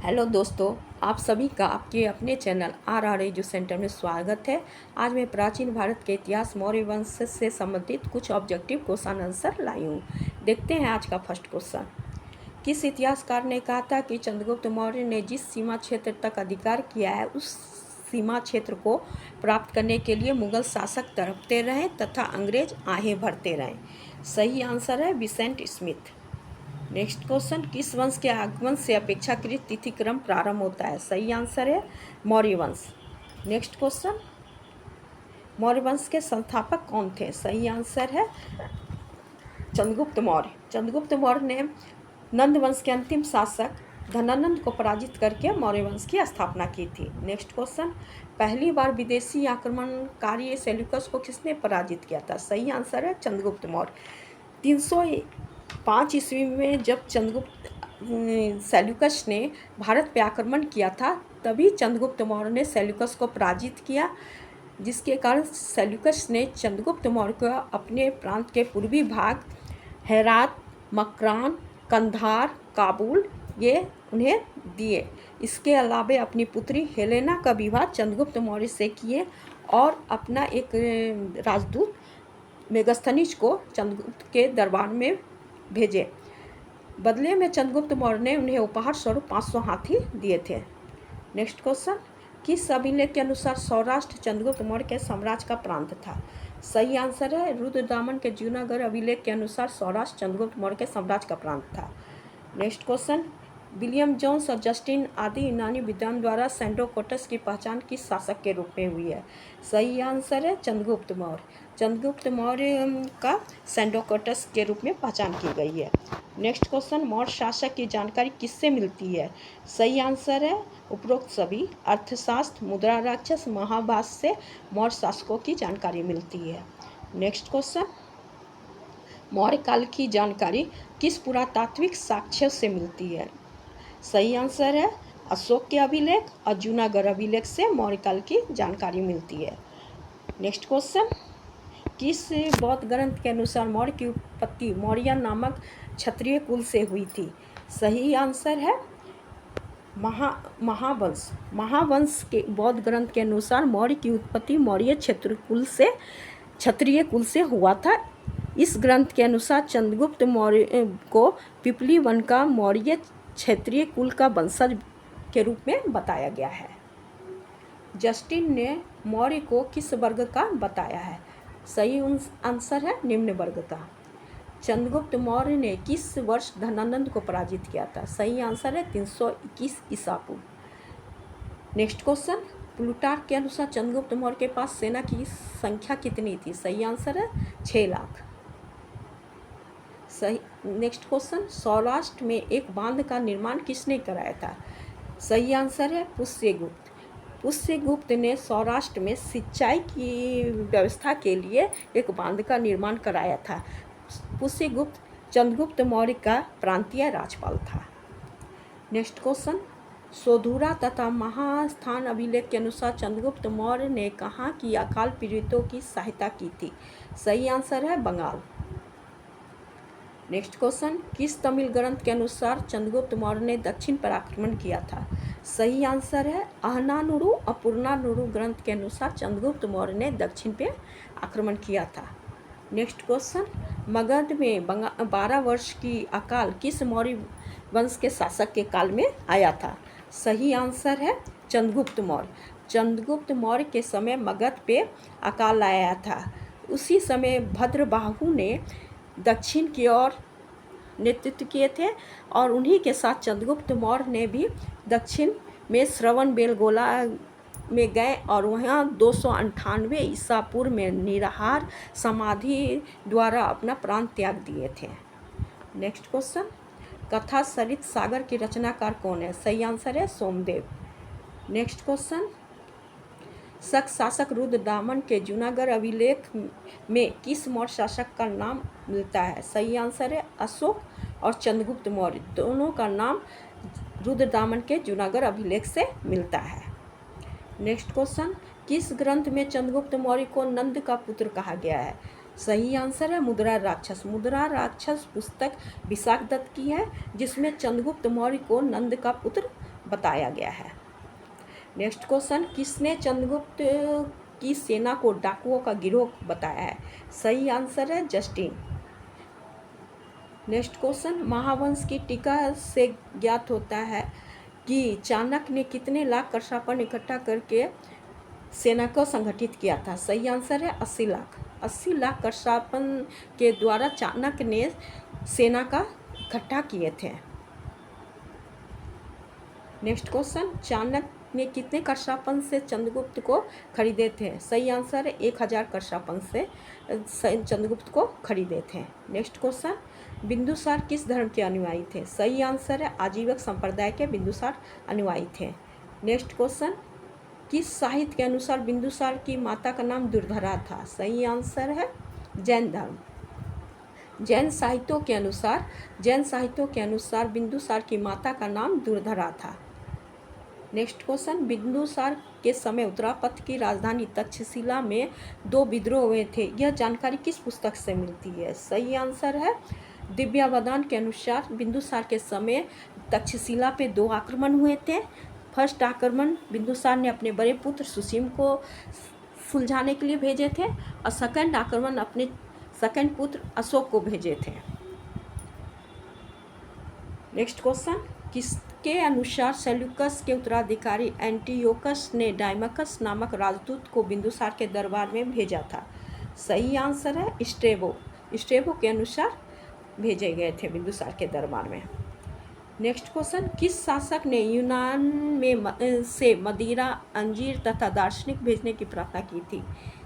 Hello दोस्तों, आप सभी का आपके अपने चैनल आर एजू सेंटर में स्वागत है। आज मैं प्राचीन भारत के इतिहास मौर्य वंश से संबंधित कुछ ऑब्जेक्टिव क्वेश्चन आंसर लाई हूँ। देखते हैं आज का फर्स्ट क्वेश्चन। किस इतिहासकार ने कहा था कि चंद्रगुप्त मौर्य ने जिस सीमा क्षेत्र तक अधिकार किया है उस सीमा क्षेत्र को प्राप्त करने के लिए मुगल शासक तड़पते रहे तथा अंग्रेज आहें भरते रहे? सही आंसर है विसेंट स्मिथ। नेक्स्ट क्वेश्चन, किस वंश के आगमन से अपेक्षाकृत तिथि क्रम प्रारंभ होता है? सही आंसर है मौर्य वंश। नेक्स्ट क्वेश्चन, मौर्य वंश के संस्थापक कौन थे? सही आंसर है चंद्रगुप्त मौर्य। चंद्रगुप्त मौर्य ने नंद वंश के अंतिम शासक धनानंद को पराजित करके मौर्य वंश की स्थापना की थी। नेक्स्ट क्वेश्चन, पहली बार विदेशी आक्रमणकारी सेल्यूकस को किसने पराजित किया था? सही आंसर है चंद्रगुप्त मौर्य। 305 ईस्वी में जब चंद्रगुप्त सेल्यूकस ने भारत पर आक्रमण किया था तभी चंद्रगुप्त मौर्य ने सेल्यूकस को पराजित किया, जिसके कारण सेल्यूकस ने चंद्रगुप्त मौर्य को अपने प्रांत के पूर्वी भाग हेरात, मकरान, कंधार, काबुल ये उन्हें दिए। इसके अलावा अपनी पुत्री हेलेना का विवाह चंद्रगुप्त मौर्य से किए और अपना एक राजदूत मेगस्थनीज को चंद्रगुप्त के दरबार में भेजे। बदले में चंद्रगुप्त मौर्य ने उन्हें उपहार स्वरूप 500 हाथी दिए थे। नेक्स्ट क्वेश्चन, किस अभिलेख के अनुसार सौराष्ट्र चंद्रगुप्त मौर्य के साम्राज्य का प्रांत था? सही आंसर है रुद्रदामन के जूनागढ़ अभिलेख के अनुसार सौराष्ट्र चंद्रगुप्त मौर्य के साम्राज्य का प्रांत था। नेक्स्ट क्वेश्चन, विलियम जोन्स और जस्टिन आदि यूनानी विद्वान द्वारा सैंडोकोटस की पहचान किस शासक के रूप में हुई है? सही आंसर है चंद्रगुप्त मौर्य। चंद्रगुप्त मौर्य का सैंडोकोटस के रूप में पहचान की गई है। नेक्स्ट क्वेश्चन, मौर्य शासक की जानकारी किससे मिलती है? सही आंसर है उपरोक्त सभी। अर्थशास्त्र, मुद्रा राक्षस, महाभाष्य से मौर्य शासकों की जानकारी मिलती है। नेक्स्ट क्वेश्चन, मौर्य काल की जानकारी किस पुरातात्विक साक्ष्य से मिलती है? सही आंसर है अशोक के अभिलेख और जूनागढ़ अभिलेख से मौर्य काल की जानकारी मिलती है। नेक्स्ट क्वेश्चन, किस बौद्ध ग्रंथ के अनुसार मौर्य की उत्पत्ति मौर्य नामक क्षत्रिय कुल से हुई थी? सही आंसर है महावंश। महावंश के बौद्ध ग्रंथ के अनुसार मौर्य की उत्पत्ति मौर्य क्षत्रिय कुल से हुआ था। इस ग्रंथ के अनुसार चंद्रगुप्त मौर्य को पिपली वन का मौर्य क्षेत्रीय कुल का वंशज के रूप में बताया गया है। जस्टिन ने मौर्य को किस वर्ग का बताया है? सही आंसर है निम्न वर्ग का। चंद्रगुप्त मौर्य ने किस वर्ष धनानंद को पराजित किया था? सही आंसर है 321 ईसा पूर्व। नेक्स्ट क्वेश्चन, प्लूटार्क के अनुसार चंद्रगुप्त मौर्य के पास सेना की संख्या कितनी थी? सही आंसर है 6 लाख। सही। नेक्स्ट क्वेश्चन, सौराष्ट्र में एक बांध का निर्माण किसने कराया था? सही आंसर है पुष्यगुप्त। पुष्यगुप्त ने सौराष्ट्र में सिंचाई की व्यवस्था के लिए एक बांध का निर्माण कराया था। पुष्यगुप्त चंद्रगुप्त मौर्य का प्रांतीय राज्यपाल था। नेक्स्ट क्वेश्चन, सोधुरा तथा महास्थान अभिलेख के अनुसार चंद्रगुप्त मौर्य ने कहाँ की अकाल पीड़ितों की सहायता की थी? सही आंसर है बंगाल। नेक्स्ट क्वेश्चन, किस तमिल ग्रंथ के अनुसार चंद्रगुप्त मौर्य ने दक्षिण पर आक्रमण किया था? सही आंसर है अहनानुरु और पुरनानुरु ग्रंथ के अनुसार चंद्रगुप्त मौर्य ने दक्षिण पे आक्रमण किया था। नेक्स्ट क्वेश्चन, मगध में 12 वर्ष की अकाल किस मौर्य वंश के शासक के काल में आया था? सही आंसर है चंद्रगुप्त मौर्य। चंद्रगुप्त मौर्य के समय मगध पे अकाल आया था। उसी समय भद्रबाहु ने दक्षिण की ओर नेतृत्व किए थे और उन्हीं के साथ चंद्रगुप्त मौर्य ने भी दक्षिण में श्रवणबेलगोला में गए और वहाँ 298 ईसा पूर्व में निराहार समाधि द्वारा अपना प्राण त्याग दिए थे। नेक्स्ट क्वेश्चन, कथा सरित सागर की रचनाकार कौन है? सही आंसर है सोमदेव। नेक्स्ट क्वेश्चन, शक शासक रुद्रदामन के जूनागढ़ अभिलेख में किस मौर्य शासक का नाम मिलता है? सही आंसर है अशोक और चंद्रगुप्त मौर्य दोनों का नाम रुद्रदामन के जूनागढ़ अभिलेख से मिलता है। नेक्स्ट क्वेश्चन, किस ग्रंथ में चंद्रगुप्त मौर्य को नंद का पुत्र कहा गया है? सही आंसर है मुद्रा राक्षस। मुद्रा राक्षस पुस्तक विशाखदत्त की है जिसमें चंद्रगुप्त मौर्य को नंद का पुत्र बताया गया है। नेक्स्ट क्वेश्चन, किसने चंद्रगुप्त की सेना को डाकुओं का गिरोह बताया है? सही आंसर है जस्टिन। नेक्स्ट क्वेश्चन, महावंश की टीका से ज्ञात होता है कि चाणक्य ने कितने लाख करशापन इकट्ठा करके सेना को संगठित किया था? सही आंसर है 80 लाख। 80 लाख करशापन के द्वारा चाणक्य ने सेना का इकट्ठा किए थे। नेक्स्ट क्वेश्चन, चाणक्य ने कितने करशापन से चंद्रगुप्त को खरीदे थे? सही आंसर है 1000 करशापन से चंद्रगुप्त को खरीदे थे। नेक्स्ट क्वेश्चन, बिंदुसार किस धर्म के अनुयायी थे? सही आंसर है आजीवक संप्रदाय के बिंदुसार अनुयायी थे। नेक्स्ट क्वेश्चन, किस साहित्य के अनुसार बिंदुसार की माता का नाम दुर्धरा था? सही आंसर है जैन धर्म। जैन साहित्यों के अनुसार बिंदुसार की माता का नाम दुर्धरा था। नेक्स्ट क्वेश्चन, बिंदुसार के समय उत्तरापथ की राजधानी तक्षशिला में 2 विद्रोह हुए थे, यह जानकारी किस पुस्तक से मिलती है? सही आंसर है दिव्यावदान के अनुसार बिंदुसार के समय तक्षशिला पे 2 आक्रमण हुए थे। फर्स्ट आक्रमण बिंदुसार ने अपने बड़े पुत्र सुसीम को सुलझाने के लिए भेजे थे और सेकंड आक्रमण अपने सेकंड पुत्र अशोक को भेजे थे। नेक्स्ट क्वेश्चन, किसके अनुसार सेल्यूकस के उत्तराधिकारी एंटियोकस ने डायमकस नामक राजदूत को बिंदुसार के दरबार में भेजा था? सही आंसर है स्ट्रेबो के अनुसार भेजे गए थे बिंदुसार के दरबार में। नेक्स्ट क्वेश्चन, किस शासक ने यूनान में से मदिरा, अंजीर तथा दार्शनिक भेजने की प्रार्थना की थी?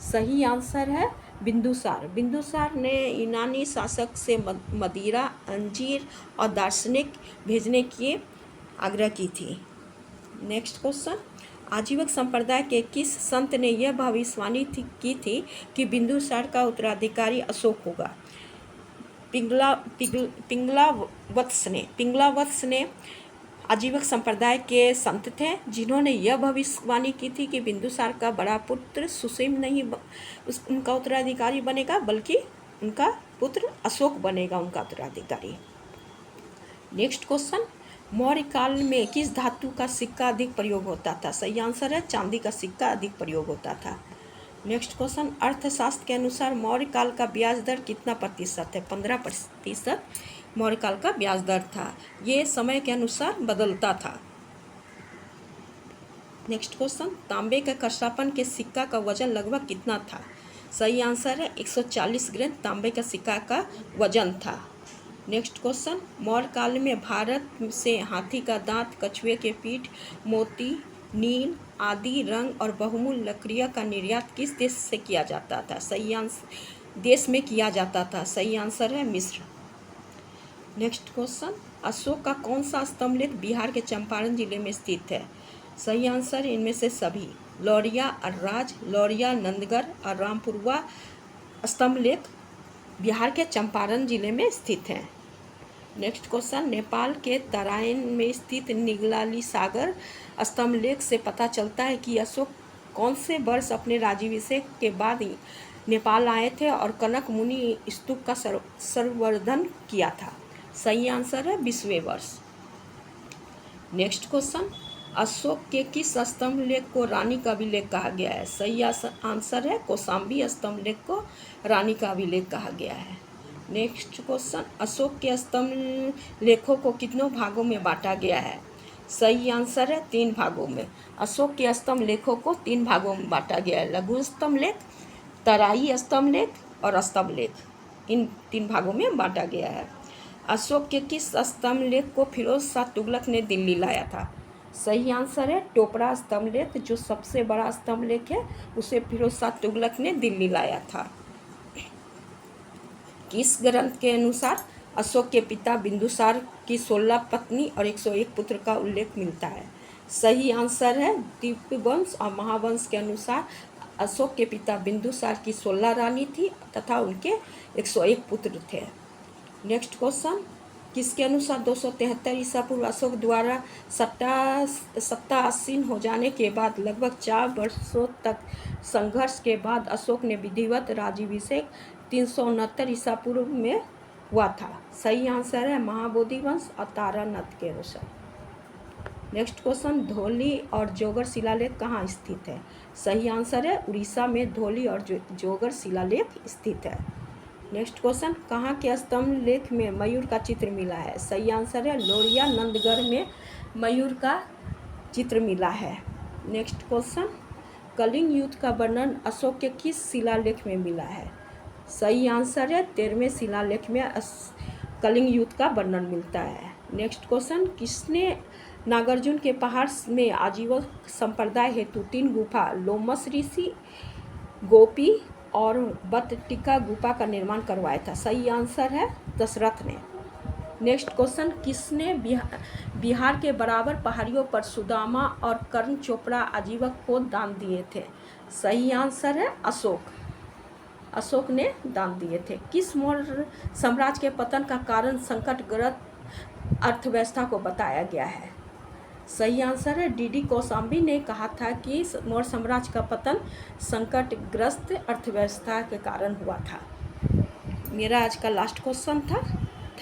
सही आंसर है बिंदुसार ने यूनानी शासक से मदिरा, अंजीर और दार्शनिक भेजने की आग्रह की थी। नेक्स्ट क्वेश्चन, आजीवक संप्रदाय के किस संत ने यह भविष्यवाणी की थी कि बिंदुसार का उत्तराधिकारी अशोक होगा? पिंगलावत्स ने आजीवक संप्रदाय के संत थे जिन्होंने यह भविष्यवाणी की थी कि बिंदुसार का बड़ा पुत्र सुसीम नहीं उनका उत्तराधिकारी बनेगा, बल्कि उनका पुत्र अशोक बनेगा उनका उत्तराधिकारी। नेक्स्ट क्वेश्चन, मौर्य काल में किस धातु का सिक्का अधिक प्रयोग होता था? सही आंसर है चांदी का सिक्का अधिक प्रयोग होता था। नेक्स्ट क्वेश्चन, अर्थशास्त्र के अनुसार मौर्य काल का ब्याज दर कितना प्रतिशत है? 15% मौर्य काल का ब्याज दर था। ये समय के अनुसार बदलता था। नेक्स्ट क्वेश्चन, तांबे के करशापन के सिक्का का वजन लगभग कितना था? सही आंसर है 140 ग्राम तांबे का सिक्का का वजन था। नेक्स्ट क्वेश्चन, मौर्य काल में भारत से हाथी का दांत, कछुए के पीठ, मोती, नील आदि रंग और बहुमूल्य लकड़ियाँ का निर्यात किस देश से किया जाता था? सही आंसर है मिस्र। नेक्स्ट क्वेश्चन, अशोक का कौन सा स्तंभलेख बिहार के चंपारण जिले में स्थित है? सही आंसर इनमें से सभी। लौरिया, अर्राज, लौरिया, नंदगढ़ और रामपुरवा स्तंभलेख बिहार के चंपारण जिले में स्थित हैं। नेक्स्ट क्वेश्चन, नेपाल के तराइन में स्थित निगलाली सागर स्तंभलेख से पता चलता है कि अशोक कौन से वर्ष अपने राज्याभिषेक के बाद नेपाल आए थे और कनक मुनि स्तूप का संवर्धन किया था? सही आंसर है 20वें वर्ष। नेक्स्ट क्वेश्चन, अशोक के किस स्तंभलेख को रानी का अभिलेख कहा गया है? सही आंसर है कौशाम्बी स्तंभलेख को रानी का अभिलेख कहा गया है। नेक्स्ट क्वेश्चन, अशोक के स्तंभलेखों को कितनों भागों में बांटा गया है? सही आंसर है 3 भागों में। अशोक के स्तंभलेखों को 3 भागों में बांटा गया है, लघु स्तंभलेख, तराई स्तंभलेख और स्तंभलेख, इन 3 भागों में बांटा गया है। अशोक के किस स्तंभलेख को फिरोज शाह तुगलक ने दिल्ली लाया था? सही आंसर है टोपरा स्तंभलेख, जो सबसे बड़ा स्तंभलेख है उसे फिरोज शाह तुगलक ने दिल्ली लाया था। किस ग्रंथ के अनुसार अशोक के पिता बिंदुसार की 16 पत्नी और 101 पुत्र का उल्लेख मिलता है? सही आंसर है दीपवंश और महावंश के अनुसार अशोक के पिता बिंदुसार की 16 रानी थी तथा उनके 101 पुत्र थे। नेक्स्ट क्वेश्चन, किसके अनुसार 273 ईसा पूर्व अशोक द्वारा सत्ता आसीन हो जाने के बाद लगभग 4 वर्षों तक संघर्ष के बाद अशोक ने विधिवत राज्याभिषेक 369 ईसा पूर्व में हुआ था? सही आंसर है महाबोधि वंश और तारानाथ के अनुसार। नेक्स्ट क्वेश्चन, धौली और जोगर शिलालेख कहाँ स्थित है? सही आंसर है उड़ीसा में धौली और जोगर शिलालेख स्थित है। नेक्स्ट क्वेश्चन, कहाँ के स्तंभ लेख में मयूर का चित्र मिला है? सही आंसर है लोरिया नंदगढ़ में मयूर का चित्र मिला है। नेक्स्ट क्वेश्चन, कलिंग युद्ध का वर्णन अशोक के किस शिलालेख में मिला है? सही आंसर है 13वें शिलालेख में कलिंग युद्ध का वर्णन मिलता है। नेक्स्ट क्वेश्चन, किसने नागार्जुन के पहाड़ में आजीवन संप्रदाय हेतु 3 गुफा लोमस ऋषि, गोपी और बत्टिका गुफा का निर्माण करवाया था? सही आंसर है दशरथ ने। नेक्स्ट क्वेश्चन, किसने बिहार के बराबर पहाड़ियों पर सुदामा और कर्ण चोपड़ा आजीवक को दान दिए थे? सही आंसर है अशोक ने दान दिए थे। किस मौर्य साम्राज्य के पतन का कारण संकटग्रस्त अर्थव्यवस्था को बताया गया है? सही आंसर है डीडी कौशाम्बी ने कहा था कि मौर्य साम्राज्य का पतन संकटग्रस्त अर्थव्यवस्था के कारण हुआ था। मेरा आज का लास्ट क्वेश्चन था।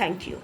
Thank you.